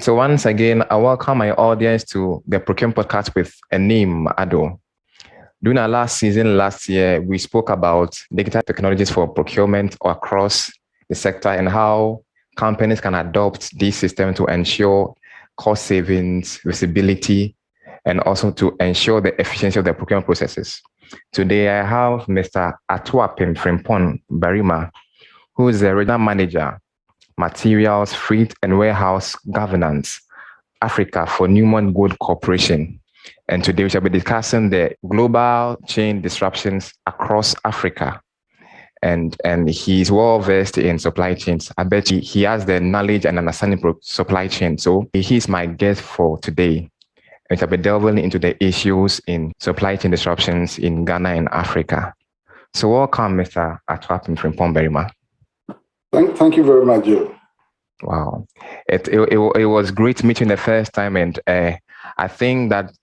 So once again, I welcome my audience to the Procurement Podcast with a name, Ado. During our last season, last year, we spoke about digital technologies for procurement across the sector and how companies can adopt these systems to ensure cost savings, visibility, and also to ensure the efficiency of the procurement processes. Today, I have Mr. Atoapem Frimpong Barimah, who is the Regional Manager, Materials, Freight and Warehouse Governance, Africa for Newmont Corporation. And today we shall be discussing the global chain disruptions across Africa. And he's well versed in supply chains. I bet he has the knowledge and understanding of supply chain. So he's my guest for today. We shall be delving into the issues in supply chain disruptions in Ghana and Africa. So welcome, Mr. Atoapem Frimpong Barimah. Thank you very much, Joe. Wow. It was great meeting the first time, and I think that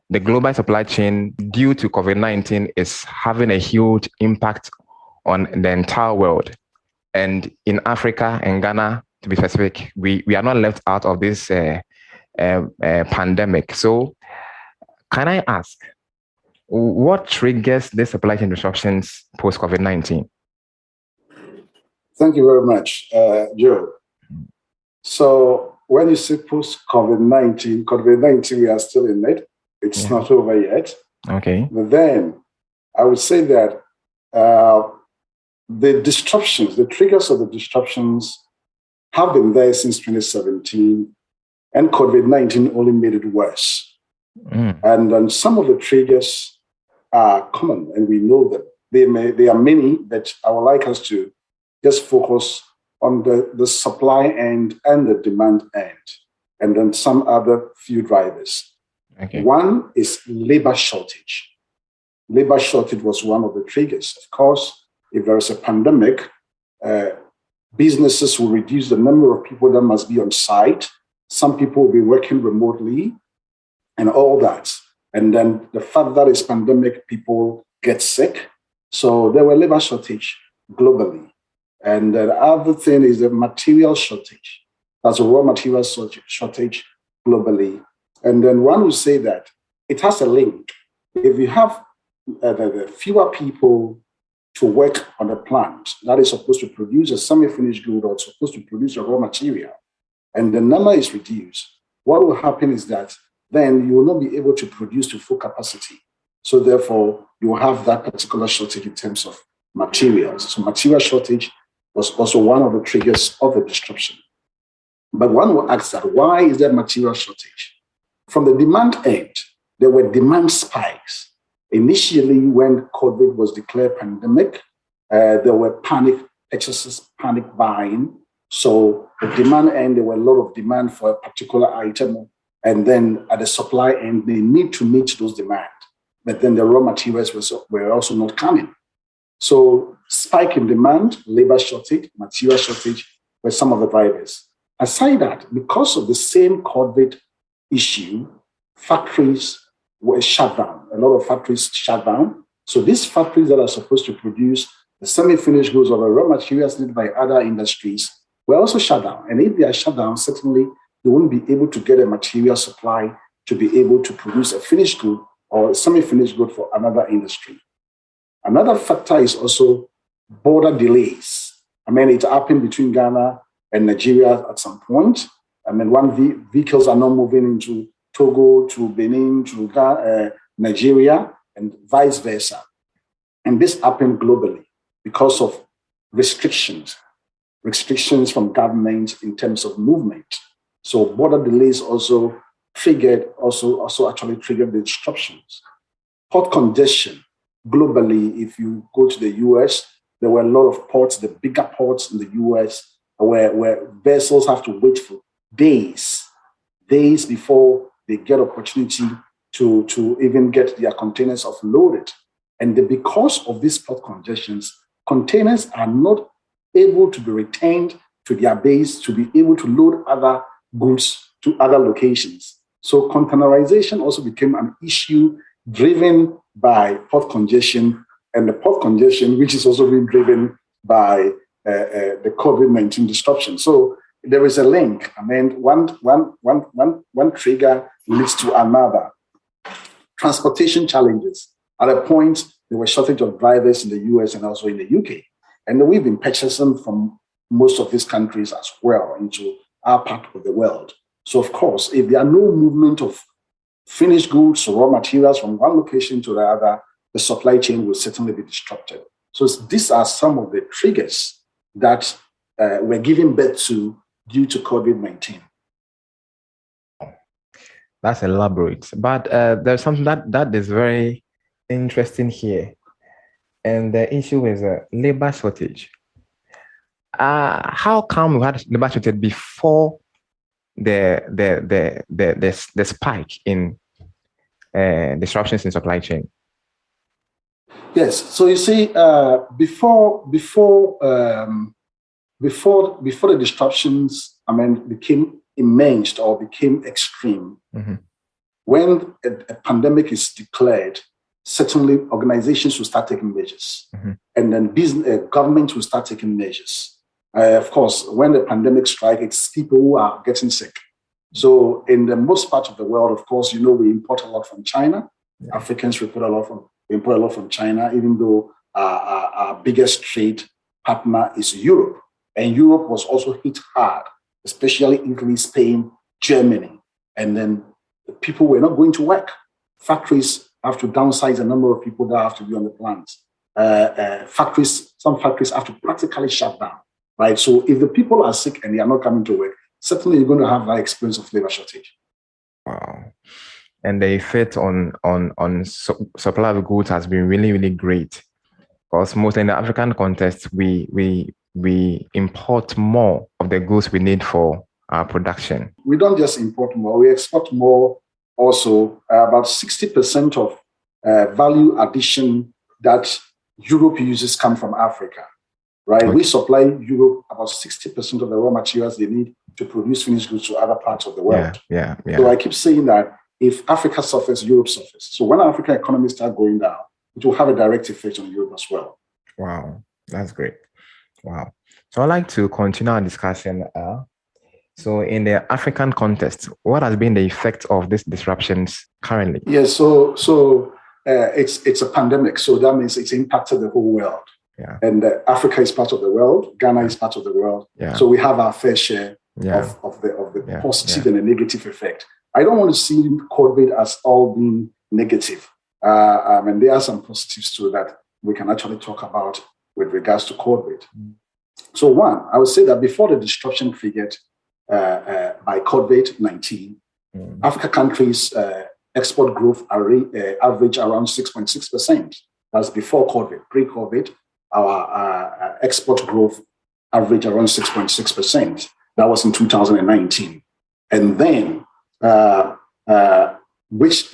the global supply chain due to COVID-19 is having a huge impact on the entire world. And in Africa and Ghana, to be specific, we are not left out of this pandemic. So can I ask, what triggers the supply chain disruptions post-COVID-19? Thank you very much, Joe. So when you say post-COVID-19, we are still in it. It's not over yet. Okay. But then I would say that the disruptions, the triggers of the disruptions have been there since 2017, and COVID-19 only made it worse. And some of the triggers are common, and we know them. There are many, but I would like us to just focus on the supply end and the demand end, and then some other few drivers. Okay. One is labor shortage. Labor shortage was one of the triggers. Of course, if there is a pandemic, businesses will reduce the number of people that must be on site. Some people will be working remotely and all that. And then the fact that it's pandemic, people get sick. So there were labor shortage globally. And the other thing is the material shortage. That's a raw material shortage globally. And then one would say that it has a link. If you have fewer people to work on a plant that is supposed to produce a semi-finished good or supposed to produce a raw material, and the number is reduced, what will happen is that then you will not be able to produce to full capacity. So therefore, you will have that particular shortage in terms of materials. So material shortage was also one of the triggers of the disruption. But one will ask that, why is there material shortage? From the demand end, there were demand spikes. Initially, when COVID was declared pandemic, there were panic purchases, panic buying. So the demand end, there were a lot of demand for a particular item. And then at the supply end, they need to meet those demands. But then the raw materials were also not coming. So spike in demand, labor shortage, material shortage were some of the drivers. Aside that, because of the same COVID issue, factories were shut down. A lot of factories shut down. So these factories that are supposed to produce the semi-finished goods or the raw materials needed by other industries were also shut down. And if they are shut down, certainly they won't be able to get a material supply to be able to produce a finished good or a semi-finished good for another industry. Another factor is also border delays. I mean, it happened between Ghana and Nigeria at some point. I mean, vehicles are not moving into Togo, to Benin, to Nigeria, and vice versa. And this happened globally because of restrictions from government in terms of movement. So border delays also actually triggered the disruptions. Port congestion. Globally, if you go to the US, there were a lot of ports, the bigger ports in the US, where vessels have to wait for days before they get opportunity to even get their containers offloaded. And because of these port congestions, containers are not able to be retained to their base to be able to load other goods to other locations. So containerization also became an issue driven by port congestion, and the port congestion, which is also being driven by the COVID-19 disruption. So there is a link. I mean, one trigger leads to another. Transportation challenges. At a point, there were shortage of drivers in the US and also in the UK. And we've been purchasing from most of these countries as well into our part of the world. So, of course, if there are no movement of finished goods or raw materials from one location to the other, the supply chain will certainly be disrupted. So these are some of the triggers that we're giving birth to due to COVID-19. That's elaborate, but there's something that is very interesting here, and the issue is a labor shortage. How come we had labor shortage before the spike in disruptions in supply chain? Yes. So you see, before the disruptions, I mean, became immense or became extreme. Mm-hmm. When a pandemic is declared, certainly organizations will start taking measures, mm-hmm. and then governments will start taking measures. Of course, when the pandemic strikes, it's people who are getting sick. So in the most part of the world, of course, we import a lot from China. Yeah. Africans import a lot from China, even though our biggest trade partner is Europe. And Europe was also hit hard, especially Italy, Spain, Germany. And then the people were not going to work. Factories have to downsize the number of people that have to be on the plants. Some factories have to practically shut down, right? So if the people are sick and they are not coming to work, certainly you're going to have that experience of labor shortage. Wow. And the effect on supply of goods has been really, really great. Because mostly in the African context, we import more of the goods we need for our production. We don't just import more, we export more also. About 60% of value addition that Europe uses come from Africa, right? Okay. We supply Europe about 60% of the raw materials they need to produce finished goods to other parts of the world. Yeah. So I keep saying that if Africa suffers, Europe suffers. So when African economies start going down, it will have a direct effect on Europe as well. Wow, that's great. Wow. So I'd like to continue our discussion. So in the African context, what has been the effect of these disruptions currently? Yes, so it's a pandemic. So that means it's impacted the whole world. Yeah. And Africa is part of the world. Ghana is part of the world. Yeah. So we have our fair share of the positive and the negative effect. I don't want to see COVID as all being negative. And there are some positives too that we can actually talk about with regards to COVID. So one, I would say that before the disruption triggered by COVID-19, Africa countries' export growth average around 6.6%. That's before COVID. Pre-COVID, our export growth averaged around 6.6%. That was in 2019. And then, which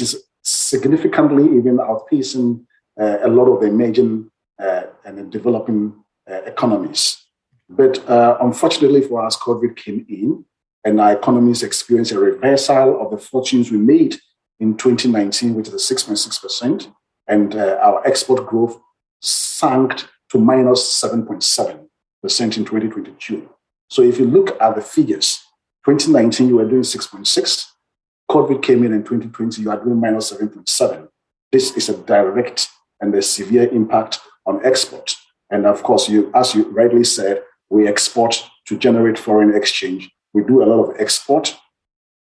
is significantly even outpacing a lot of the emerging and developing economies. But unfortunately for us, COVID came in and our economies experienced a reversal of the fortunes we made in 2019, which is 6.6%, and our export growth sank to minus 7.7% in 2022. So if you look at the figures, 2019, you were doing 6.6. COVID came in 2020, you are doing minus 7.7. This is a direct and a severe impact on export. And of course, as you rightly said, we export to generate foreign exchange. We do a lot of export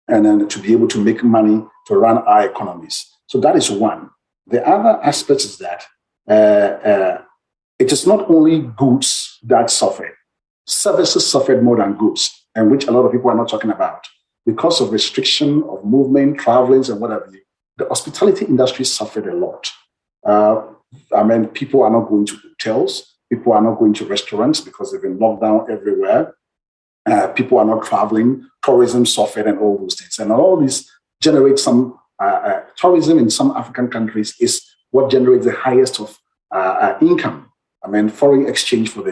and then to be able to make money to run our economies. So that is one. The other aspect is that it is not only goods that suffered. Services suffered more than goods, and which a lot of people are not talking about. Because of restriction of movement, traveling, and whatever, the hospitality industry suffered a lot. People are not going to hotels. People are not going to restaurants because they've been locked down everywhere. People are not traveling. Tourism suffered and all those things. And all this generates some tourism in some African countries is what generates the highest of income. Foreign exchange for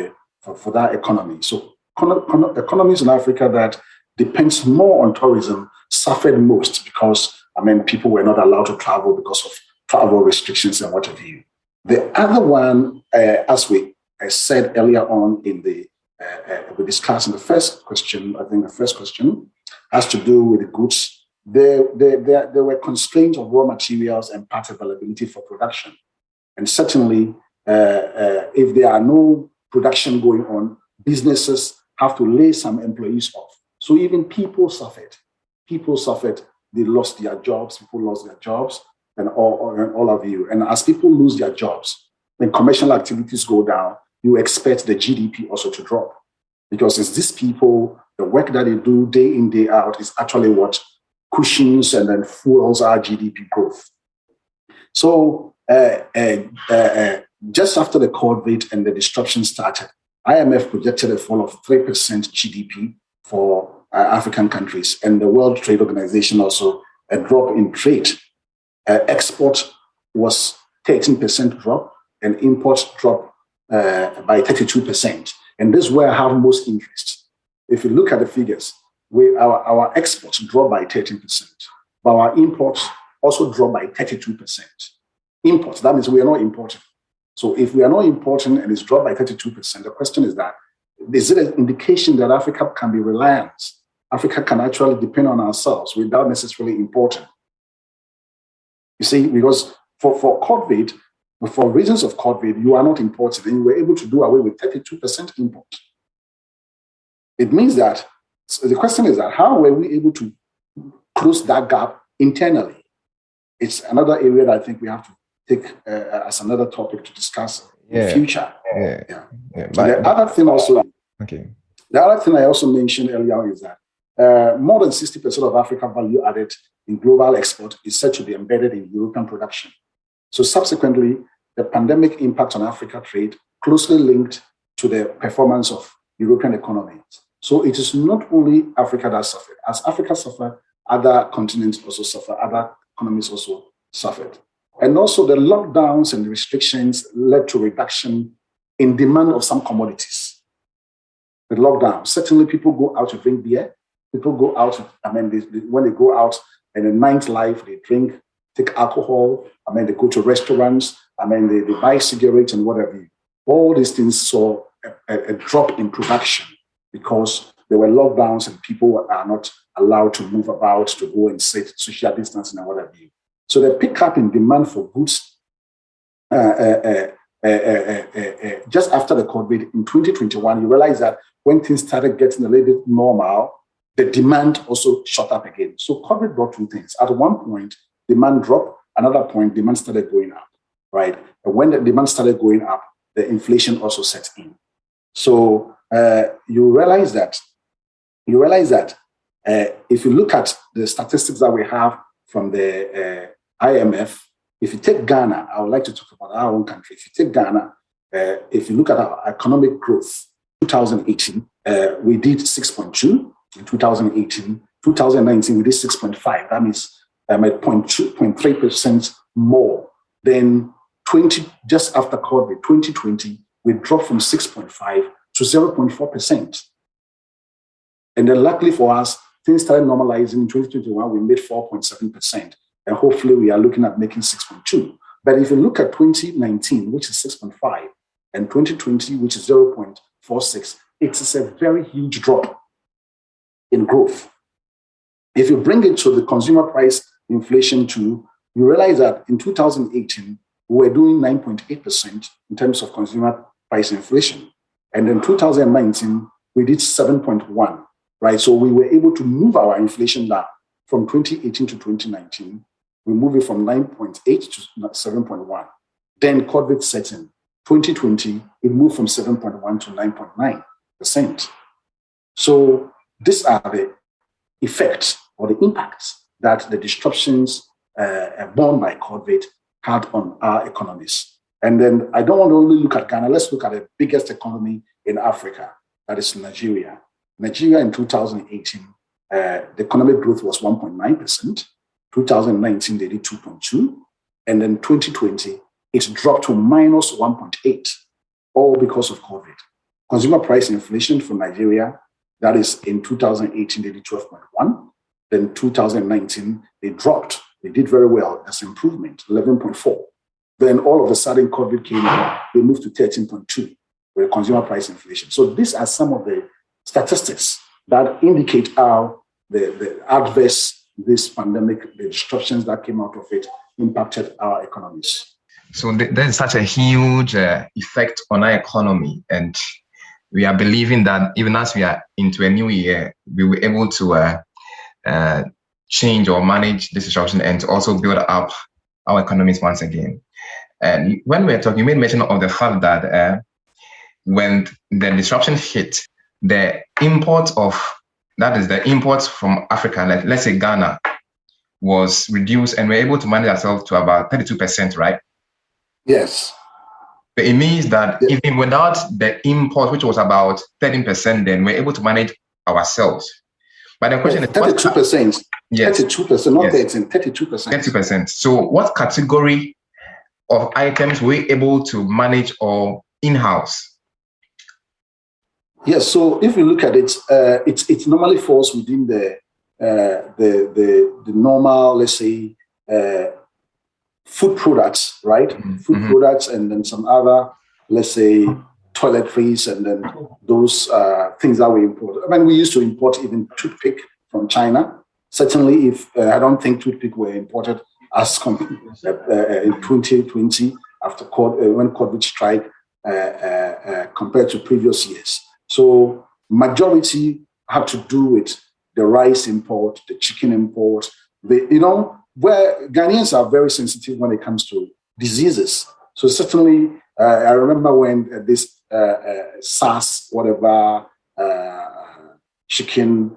that economy. So economies in Africa that depends more on tourism suffered most because people were not allowed to travel because of travel restrictions and what have you. The other one, as we said earlier on in the we discussed in the first question. I think the first question has to do with the goods. There were constraints of raw materials and part availability for production. And certainly, if there are no production going on, businesses have to lay some employees off. So even people suffered. People suffered. They lost their jobs. People lost their jobs, and all of you. And as people lose their jobs, when commercial activities go down, you expect the GDP also to drop, because it's these people, the work that they do day in, day out is actually what cushions and then fuels our GDP growth. So just after the COVID and the disruption started, IMF projected a fall of 3% GDP for African countries, and the World Trade Organization also a drop in trade. Export was 13% drop, and imports dropped by 32%. And this is where I have most interest. If you look at the figures, our exports dropped by 13%, but our imports also dropped by 32%. Imports, that means we are not importing. So if we are not importing and it's dropped by 32%, the question is that, is it an indication that Africa can be reliant? Africa can actually depend on ourselves without necessarily importing. You see, because for COVID, for reasons of COVID, you are not importing, and you were able to do away with 32% import. It means that, so the question is that, how were we able to close that gap internally? It's another area that I think we have to take as another topic to discuss in the future. The other thing also, the other thing I also mentioned earlier is that more than 60% of African value added in global export is said to be embedded in European production. So subsequently, the pandemic impact on Africa trade closely linked to the performance of European economies. So it is not only Africa that suffered. As Africa suffered, other continents also suffered, other economies also suffered. And also the lockdowns and the restrictions led to reduction in demand of some commodities. The lockdown, certainly people go out to drink beer, people go out, when they go out in the nightlife, they drink, take alcohol, they go to restaurants, they buy cigarettes and whatever. All these things saw a drop in production because there were lockdowns and people are not allowed to move about, to go and sit, social distancing and whatever. So the pickup in demand for goods just after the COVID in 2021, you realize that when things started getting a little bit normal, the demand also shot up again. So COVID brought two things. At one point, demand dropped. Another point, demand started going up, right? And when the demand started going up, the inflation also set in. So you realize that if you look at the statistics that we have from the IMF, if you take Ghana, I would like to talk about our own country. If you take Ghana, if you look at our economic growth, 2018, we did 6.2. In 2018, 2019, we did 6.5. That means 0.3% more. Then just after COVID, 2020, we dropped from 6.5 to 0.4%. And then luckily for us, things started normalizing. In 2021, we made 4.7%. And hopefully we are looking at making 6.2. But if you look at 2019, which is 6.5, and 2020, which is 0.46, it is a very huge drop in growth. If you bring it to the consumer price inflation too, you realize that in 2018, we were doing 9.8% in terms of consumer price inflation. And in 2019, we did 7.1, right? So we were able to move our inflation down from 2018 to 2019. We moved it from 9.8 to 7.1. Then COVID set in. 2020, it moved from 7.1 to 9.9%. So these are the effects or the impacts that the disruptions borne by COVID had on our economies. And then I don't want to only look at Ghana. Let's look at the biggest economy in Africa, that is Nigeria. Nigeria in 2018, the economic growth was 1.9%. 2019, they did 2.2. And then 2020, it dropped to minus 1.8, all because of COVID. Consumer price inflation for Nigeria, that is in 2018, they did 12.1. Then 2019, they dropped. They did very well as improvement, 11.4. Then all of a sudden, COVID came in, they moved to 13.2. with consumer price inflation. So these are some of the statistics that indicate how the adverse, this pandemic, the disruptions that came out of it impacted our economies. So there's such a huge effect on our economy, and we are believing that even as we are into a new year, we were able to change or manage this disruption and to also build up our economies once again. And when we're talking, you made mention of the fact that when the disruption hit, the imports from Africa, like let's say Ghana, was reduced, and we're able to manage ourselves to about 32%, right? Yes. But it means that even without the import, which was about 13%, then we're able to manage ourselves. But the question is 32%. Yes. 32%, not Yes. 13, 32%. 30%. So what category of items were we able to manage or in-house? Yes, so if you look at it, it normally falls within the normal, let's say, food products, right? Mm-hmm. Food products, and then some other, let's say, toiletries, and then those things that we import. I mean, we used to import even toothpick from China. Certainly, if I don't think toothpick were imported as in 2020 after when COVID strike compared to previous years. So majority had to do with the rice import, the chicken import. Where Ghanaians are very sensitive when it comes to diseases. So certainly, I remember when this SARS, whatever, chicken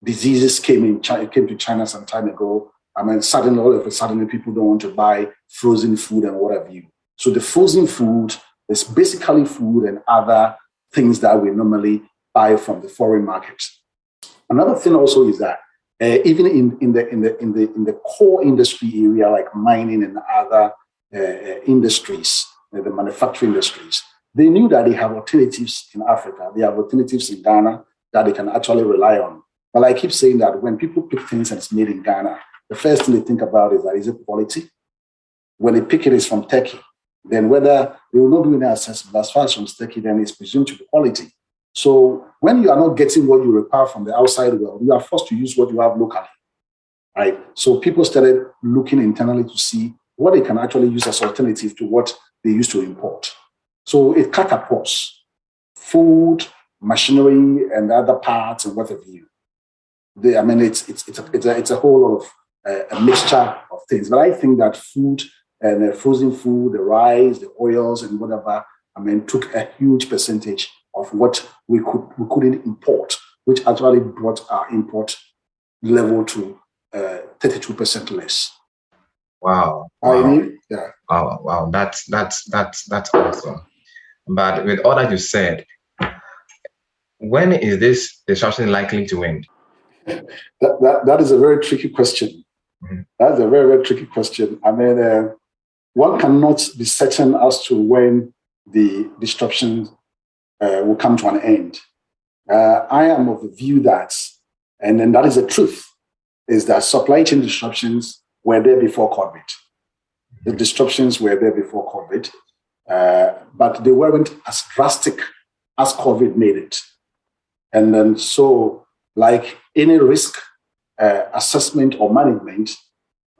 diseases came to China some time ago. I mean, suddenly, all of a sudden, people don't want to buy frozen food and what have you. So the frozen food is basically food and other things that we normally buy from the foreign markets. Another thing also is that even in the core industry area like mining and other industries, the manufacturing industries, they knew that they have alternatives in Africa. They have alternatives in Ghana that they can actually rely on. But I keep saying that when people pick things and it's made in Ghana, the first thing they think about is it quality? When they pick it is from Turkey, then whether they will not do any assessment, as far as from Turkey, then it's presumed to be quality. So when you are not getting what you require from the outside world, you are forced to use what you have locally, right? So people started looking internally to see what they can actually use as alternative to what they used to import. So it cut across food, machinery, and other parts and what have you. It's a whole lot of a mixture of things. But I think that food and frozen food, the rice, the oils, and whatever, took a huge percentage of what we couldn't import, which actually brought our import level to 32% less. Wow. Yeah. Wow. That's awesome. But with all that you said, when is this disruption likely to end? That is a very tricky question. Mm-hmm. That's a very, very tricky question. One cannot be certain as to when the disruption will come to an end. I am of the view that, and then that is the truth, is that supply chain disruptions were there before COVID. The disruptions were there before COVID, but they weren't as drastic as COVID made it. And then so, like any risk assessment or management,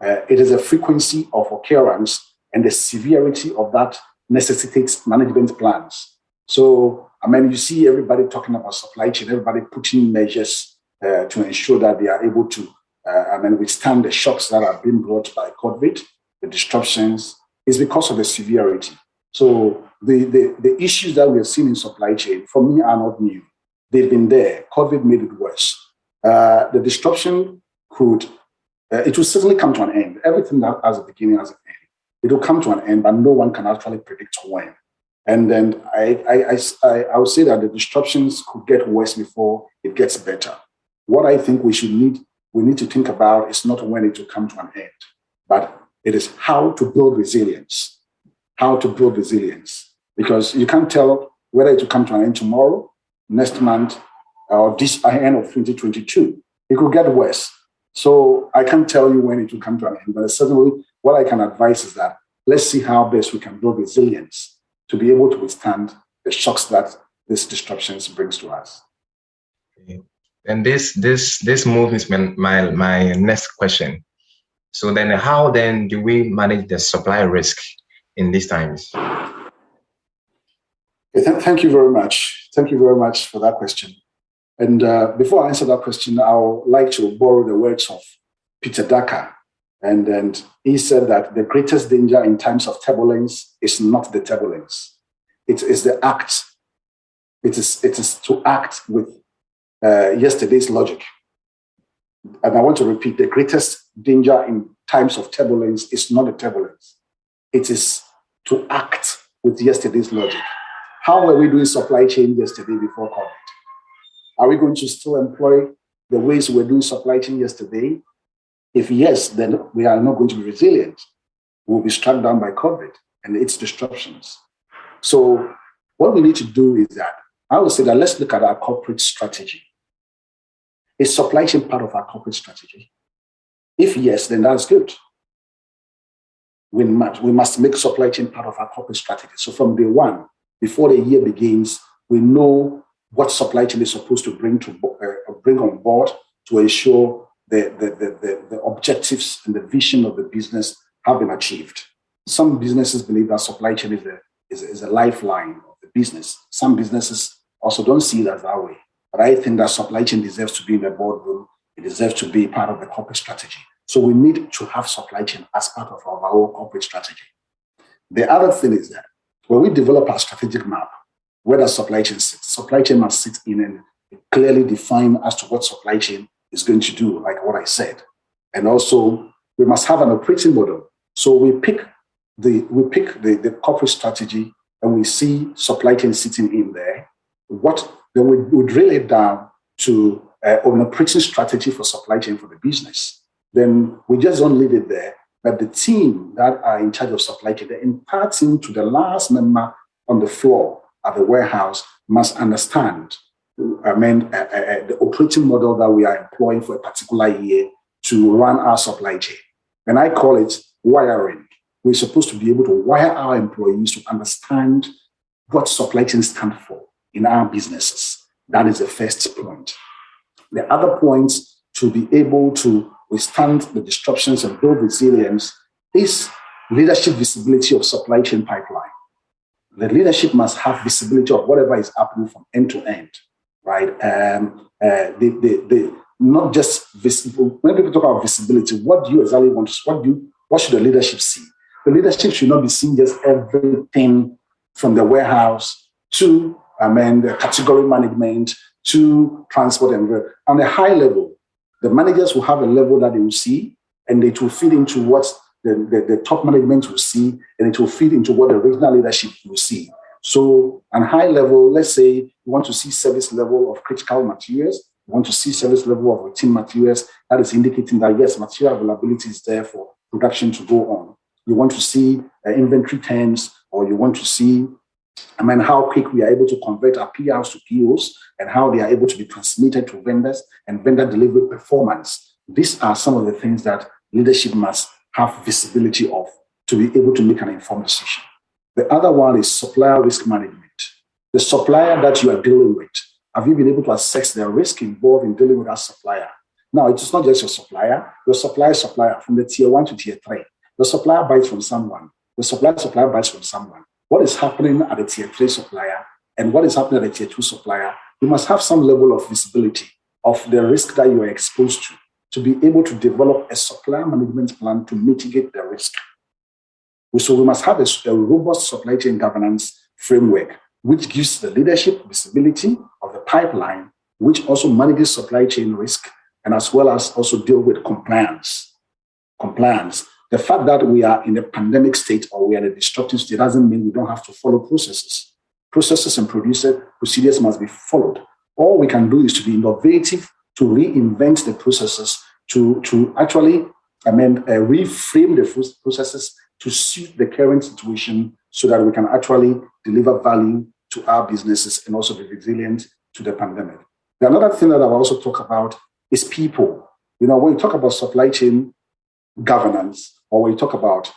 it is a frequency of occurrence, and the severity of that necessitates management plans. So, you see everybody talking about supply chain, everybody putting measures to ensure that they are able to withstand the shocks that are being brought by COVID, the disruptions, is because of the severity. So the issues that we are seeing in supply chain, for me, are not new. They've been there. COVID made it worse. The disruption it will certainly come to an end. Everything that has a beginning has an end. It will come to an end, but no one can actually predict when. And then I would say that the disruptions could get worse before it gets better. What I think we need to think about is not when it will come to an end, but it is how to build resilience. How to build resilience. Because you can't tell whether it will come to an end tomorrow, next month, or this end of 2022. It could get worse. So I can't tell you when it will come to an end, but certainly what I can advise is that let's see how best we can build resilience to be able to withstand the shocks that this disruptions brings to us. Okay. And this moves me my next question. So then how then do we manage the supply risk in these times? Thank you very much. Thank you very much for that question. And before I answer that question, I would like to borrow the words of Peter Drucker. And he said that the greatest danger in times of turbulence is not the turbulence. It is the act. It is to act with yesterday's logic. And I want to repeat, the greatest danger in times of turbulence is not the turbulence. It is to act with yesterday's logic. How were we doing supply chain yesterday before COVID? Are we going to still employ the ways we were doing supply chain yesterday? If yes, then we are not going to be resilient. We'll be struck down by COVID and its disruptions. So what we need to do is that, I would say that let's look at our corporate strategy. Is supply chain part of our corporate strategy? If yes, then that's good. We must make supply chain part of our corporate strategy. So from day one, before the year begins, we know what supply chain is supposed to bring on board to ensure the objectives and the vision of the business have been achieved. Some businesses believe that supply chain is a lifeline of the business. Some businesses also don't see it as that way. But I think that supply chain deserves to be in the boardroom. It deserves to be part of the corporate strategy. So we need to have supply chain as part of our own corporate strategy. The other thing is that when we develop our strategic map, where does supply chain sit? Supply chain must sit in and clearly define as to what supply chain is going to do, like what I said. And also, we must have an operating model. So we pick the corporate strategy and we see supply chain sitting in there. Then we drill it down to an operating strategy for supply chain for the business. Then we just don't leave it there, but the team that are in charge of supply chain, the entire team to the last member on the floor at the warehouse must understand the operating model that we are employing for a particular year to run our supply chain. And I call it wiring. We're supposed to be able to wire our employees to understand what supply chain stands for in our businesses. That is the first point. The other point to be able to withstand the disruptions and build resilience is leadership visibility of supply chain pipeline. The leadership must have visibility of whatever is happening from end to end, right? Not just visible. When people talk about visibility, what do you exactly want to? What should the leadership see? The leadership should not be seeing just everything from the warehouse to the category management to transport and on a high level. The managers will have a level that they will see, and it will feed into what the top management will see, and it will feed into what the regional leadership will see. So on a high level, let's say you want to see service level of critical materials, you want to see service level of routine materials, that is indicating that yes, material availability is there for production to go on. You want to see inventory turns, or you want to see how quick we are able to convert our PRs to POs and how they are able to be transmitted to vendors and vendor delivery performance. These are some of the things that leadership must have visibility of to be able to make an informed decision. The other one is supplier risk management. The supplier that you are dealing with, have you been able to assess the risk involved in dealing with that supplier? Now, it is not just your supplier from the tier 1 to tier 3. The supplier buys from someone. The supplier buys from someone. What is happening at the tier 3 supplier and what is happening at the tier 2 supplier? You must have some level of visibility of the risk that you are exposed to be able to develop a supplier management plan to mitigate the risk. So we must have a robust supply chain governance framework, which gives the leadership visibility of the pipeline, which also manages supply chain risk, and as well as also deal with compliance. The fact that we are in a pandemic state or we are in a disruptive state doesn't mean we don't have to follow processes. Processes and procedures must be followed. All we can do is to be innovative, to reinvent the processes, to actually reframe the processes to suit the current situation so that we can actually deliver value to our businesses and also be resilient to the pandemic. The another thing that I'll also talk about is people. When you talk about supply chain governance, or when you talk about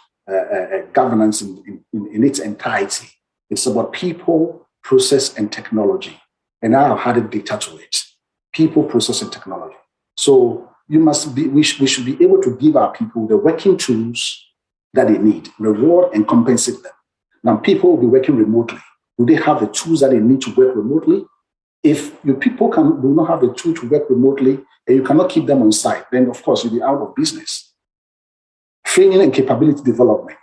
governance in its entirety. It's about people, process, and technology. And I have added data to it. People, process, and technology. So we should be able to give our people the working tools that they need, reward and compensate them. Now, people will be working remotely. Do they have the tools that they need to work remotely? If your people do not have the tool to work remotely and you cannot keep them on site, then of course you'll be out of business. Training and capability development.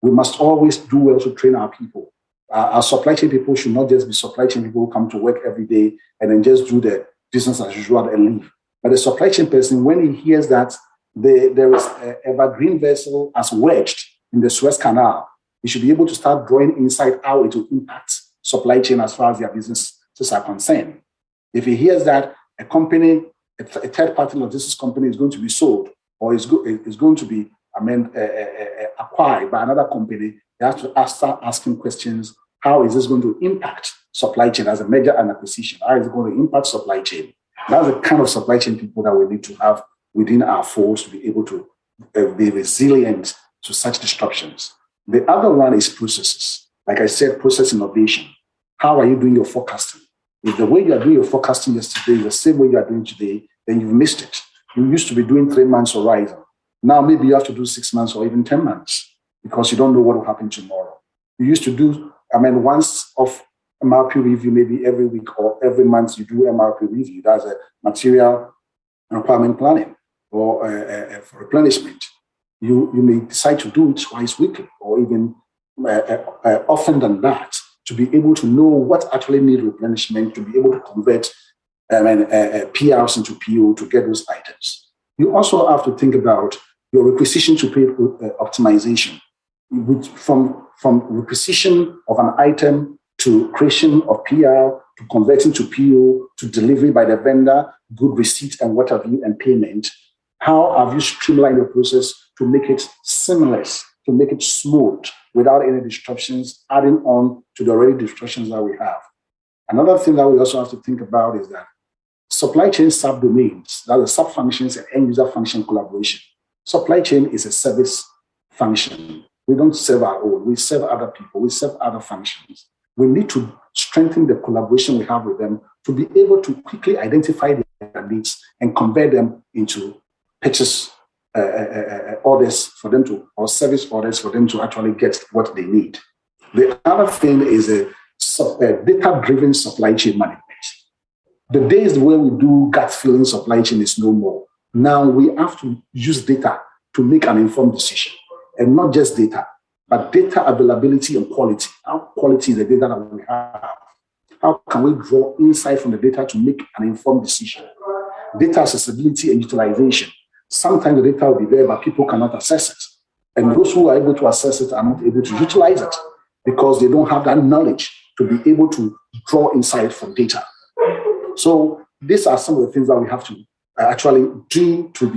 We must always do well to train our people. Our supply chain people should not just be supply chain people who come to work every day and then just do the business as usual and leave. But the supply chain person, when he hears that there is an evergreen vessel as wedged in the Suez Canal, he should be able to start drawing insight how it will impact supply chain as far as their businesses are concerned. If he hears that a company, a third-party logistics company is going to be sold or is going to be acquired by another company, he has to start asking questions. How is this going to impact supply chain as a merger and acquisition? How is it going to impact supply chain? That's the kind of supply chain people that we need to have within our force to be able to be resilient to such disruptions. The other one is processes. Like I said, process innovation. How are you doing your forecasting? If the way you are doing your forecasting yesterday is the same way you are doing today, then you've missed it. You used to be doing 3 months horizon. Now maybe you have to do 6 months or even 10 months because you don't know what will happen tomorrow. You used to do, once of MRP review, maybe every week or every month you do MRP review. That's a material requirement planning or for replenishment. You may decide to do it twice weekly or even often than that to be able to know what actually need replenishment, to be able to convert PRs into PO to get those items. You also have to think about your requisition to pay optimization, from requisition of an item to creation of PR, to converting to PO, to delivery by the vendor, good receipt and what have you, and payment. How have you streamlined your process to make it seamless, to make it smooth without any disruptions, adding on to the already disruptions that we have? Another thing that we also have to think about is that supply chain subdomains, that are sub-functions and end-user function collaboration. Supply chain is a service function. We don't serve our own. We serve other people. We serve other functions. We need to strengthen the collaboration we have with them to be able to quickly identify their needs and convert them into purchase orders for them to, or service orders for them to actually get what they need. The other thing is a data-driven supply chain management. The days where we do gut feeling supply chain is no more. Now we have to use data to make an informed decision, and not just data, but data availability and quality. How quality is the data that we have? How can we draw insight from the data to make an informed decision? Data accessibility and utilization. Sometimes the data will be there, but people cannot access it. And those who are able to access it are not able to utilize it because they don't have that knowledge to be able to draw insight from data. So these are some of the things that we have to actually do to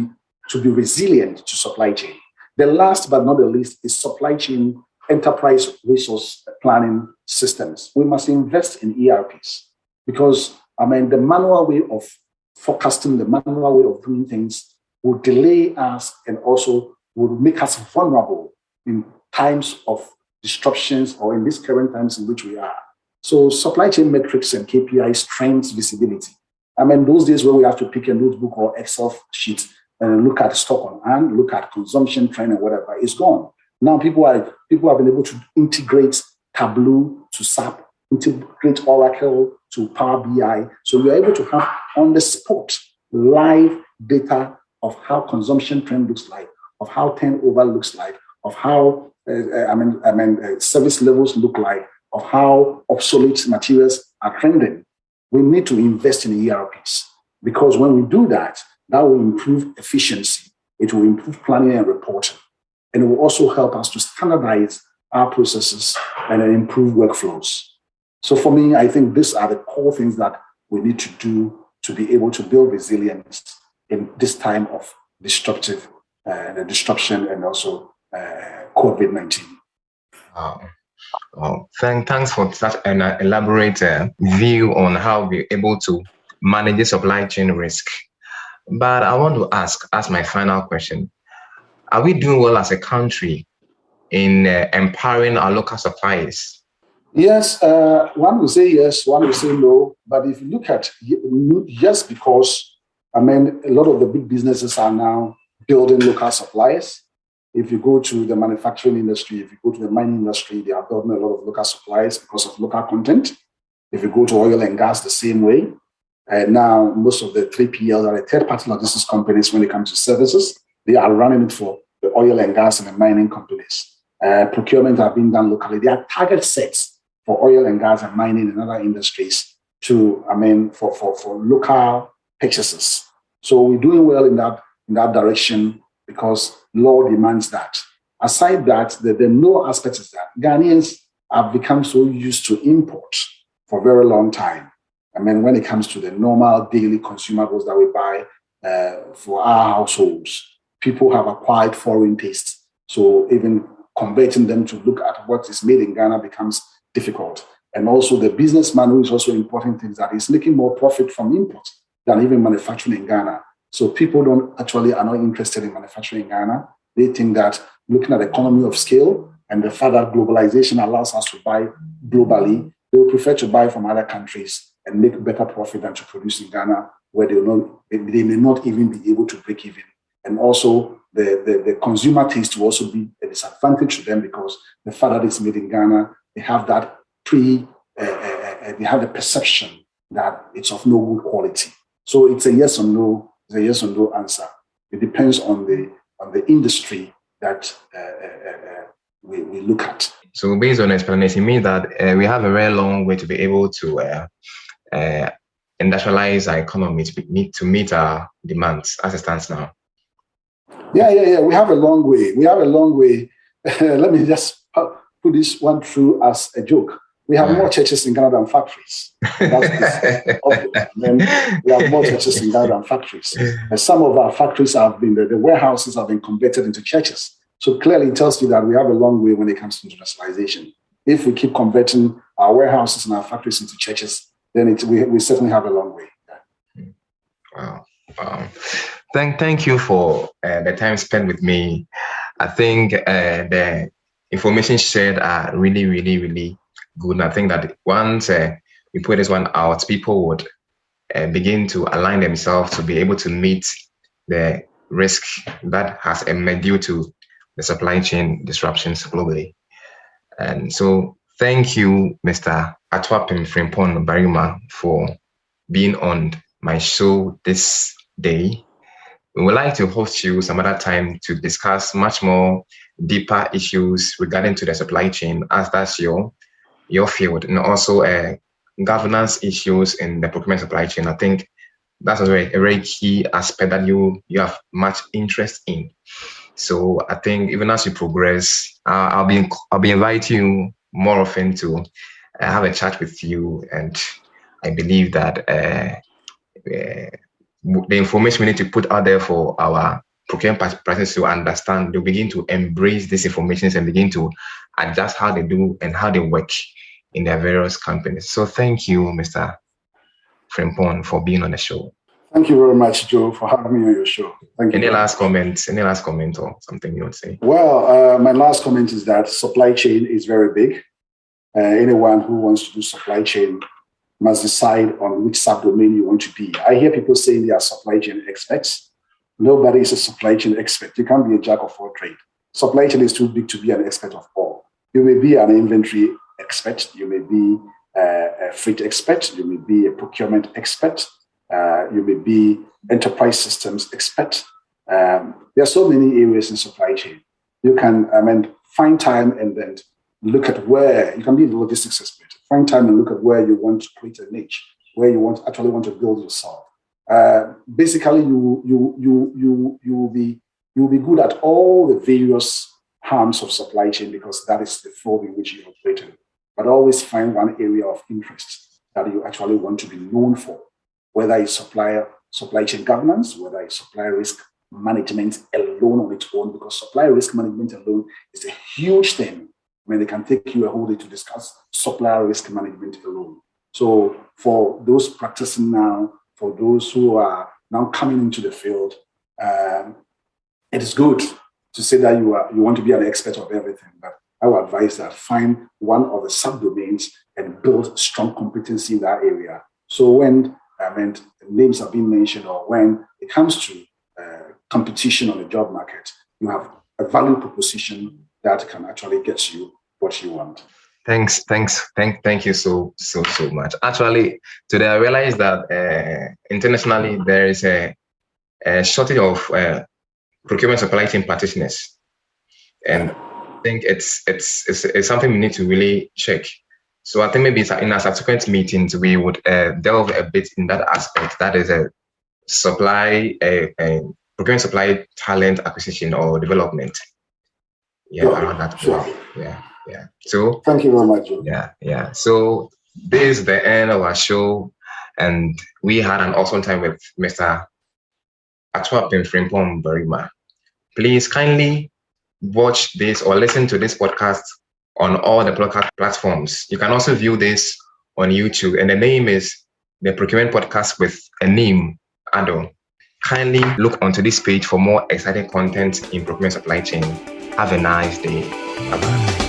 be resilient to supply chain. The last but not the least is supply chain enterprise resource planning systems. We must invest in ERPs because, the manual way of forecasting, the manual way of doing things will delay us and also will make us vulnerable in times of disruptions or in these current times in which we are. So supply chain metrics and KPIs, trends, visibility. Those days where we have to pick a notebook or Excel sheet and look at stock on hand, look at consumption trend and whatever, is gone. Now people have been able to integrate Tableau to SAP, integrate Oracle to Power BI. So we are able to have on the spot live data of how consumption trend looks like, of how turnover looks like, of how service levels look like, of how obsolete materials are trending. We need to invest in ERPs because when we do that, that will improve efficiency. It will improve planning and reporting. And it will also help us to standardize our processes and improve workflows. So for me, I think these are the core things that we need to do to be able to build resilience in this time of disruption and also COVID-19. Thanks for such an elaborate view on how we're able to manage the supply chain risk. But I want to ask my final question. Are we doing well as a country in empowering our local suppliers? Yes, one will say yes, one will say no. But if you look at just because, a lot of the big businesses are now building local suppliers. If you go to the manufacturing industry, if you go to the mining industry, they are building a lot of local suppliers because of local content. If you go to oil and gas, the same way. Now, most of the 3PLs are third-party logistics companies when it comes to services. They are running it for the oil and gas and the mining companies. Procurement are being done locally. They are target sets for oil and gas and mining and other industries to, for local purchases. So we're doing well in that direction because law demands that. Aside that, the no aspect is that Ghanaians have become so used to import for a very long time. When it comes to the normal daily consumables that we buy for our households, people have acquired foreign tastes. So even converting them to look at what is made in Ghana becomes difficult. And also the businessman who is also importing things that is making more profit from import than even manufacturing in Ghana. So people are not interested in manufacturing in Ghana. They think that looking at the economy of scale and the fact that globalization allows us to buy globally, they will prefer to buy from other countries and make better profit than to produce in Ghana, where they may not even be able to break even. And also the consumer taste will also be a disadvantage to them because the fact that it's made in Ghana, they have that they have the perception that it's of no good quality. So it's a yes or no. It's a yes or no answer. It depends on the industry that we look at. So based on explanation, it means that we have a very long way to be able to industrialize our economy to meet our demands as it stands now. Yeah. We have a long way. Let me just put this one through as a joke. We have more churches in Ghana than factories. That's obvious. Then we have more churches in Ghana than factories. And some of our factories have been, the warehouses have been converted into churches. So clearly it tells you that we have a long way when it comes to internationalization. If we keep converting our warehouses and our factories into churches, then we certainly have a long way. Wow. Thank you for the time spent with me. I think the information shared are really, really, really good. And I think that once we put this one out, people would begin to align themselves to be able to meet the risk that has emerged due to the supply chain disruptions globally. And so thank you, Mr. Atoapem Frimpong Barimah, for being on my show this day. We would like to host you some other time to discuss much more deeper issues regarding to the supply chain, as that's your field, and also governance issues in the procurement supply chain. I think that's a very key aspect that you have much interest in. So I think even as you progress, I'll be inviting you more often to have a chat with you, and I believe that the information we need to put out there for our procurement practices to understand, they'll begin to embrace these informations and begin to adjust how they do and how they work in their various companies. So thank you, Mr. Frimpong, for being on the show. Thank you very much, Joe, for having me on your show. Thank you. Any last comment or something you want to say? Well, my last comment is that supply chain is very big. Anyone who wants to do supply chain must decide on which subdomain you want to be. I hear people saying they are supply chain experts. Nobody is a supply chain expert. You can't be a jack of all trades. Supply chain is too big to be an expert of all. You may be an inventory expert. You may be a freight expert. You may be a procurement expert. You may be enterprise systems expert. There are so many areas in supply chain. You can find time and then look at where you can be a logistics expert. Find time and look at where you want to create a niche, where you want to build yourself. Basically, you will be good at all the various arms of supply chain because that is the field in which you operate in. But always find one area of interest that you actually want to be known for, whether it's supply chain governance, whether it's supply risk management alone on its own, because supply risk management alone is a huge thing. It can take you a whole day to discuss supplier risk management alone. So for those practicing now, for those who are now coming into the field, it is good to say that you want to be an expert of everything, but I would advise that find one of the subdomains and build strong competency in that area. So when names are being mentioned, or when it comes to competition on the job market, you have a value proposition that can actually get you what you want. Thank you so much. Actually, today I realized that internationally there is a shortage of procurement supply chain practitioners, and I think it's something we need to really check. So I think maybe in our subsequent meetings we would delve a bit in that aspect. That is a procurement supply talent acquisition or development. Around that. Sure. Yeah. So thank you very much. Yeah. So this is the end of our show, and we had an awesome time with Mr. Atoapem Frimpong Barimah. Please kindly watch this or listen to this podcast on all the podcast platforms. You can also view this on YouTube, and the name is the Procurement Podcast with a name, Ado. Kindly look onto this page for more exciting content in procurement supply chain. Have a nice day. Bye-bye.